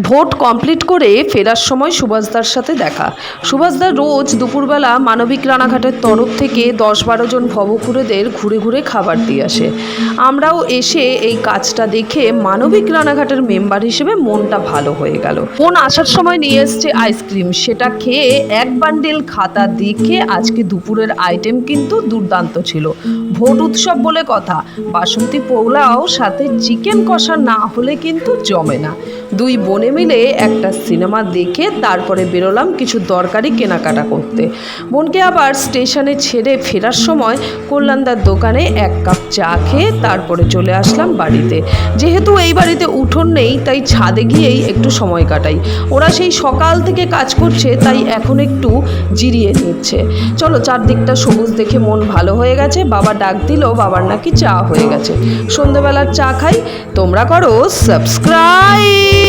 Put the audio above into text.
Vote complete করে ফেরার সময় সুভাষদার সাথে দেখা। সুভাষদা রোজ দুপুরবেলা মানবিক রানাঘাটের তরফ থেকে 10-12 জন ভবঘুরেদের ঘুরে ঘুরে খাবার দিয়ে আসে। আমরাও এসে এই কাজটা দেখে মানবিক রানাঘাটের মেম্বার হিসেবে মনটা ভালো হয়ে গেল। বোন আসার সময় নিয়ে এসছে আইসক্রিম, সেটা খেয়ে এক বান্ডিল খাতা দেখে আজকে দুপুরের আইটেম কিন্তু দুর্দান্ত ছিল। ভোট উৎসব বলে কথা, বাসন্তী পোলাও সাথে চিকেন কষা না হলে কিন্তু জমে না। দুই বোনে মিলে একটা সিনেমা দেখে তারপরে বেরোলাম কিছু দরকারি কেনাকাটা করতে। বোনকে আবার স্টেশনে ছেড়ে ফেরার সময় কল্যাণদার দোকানে 1 কাপ চা খেয়ে তারপরে চলে আসলাম বাড়িতে। যেহেতু এই বাড়িতে উঠোন নেই তাই ছাদে গিয়েই একটু সময় কাটাই। ওরা সেই সকাল থেকে কাজ করছে তাই এখন একটু জিরিয়ে নিচ্ছে। চলো, চারদিকটা সবুজ দেখে মন ভালো হয়ে গেছে। বাবা ডাক দিল, বাবার নাকি চা হয়ে গেছে। সন্ধ্যেবেলার চা খাই। তোমরা করো সাবস্ক্রাইব।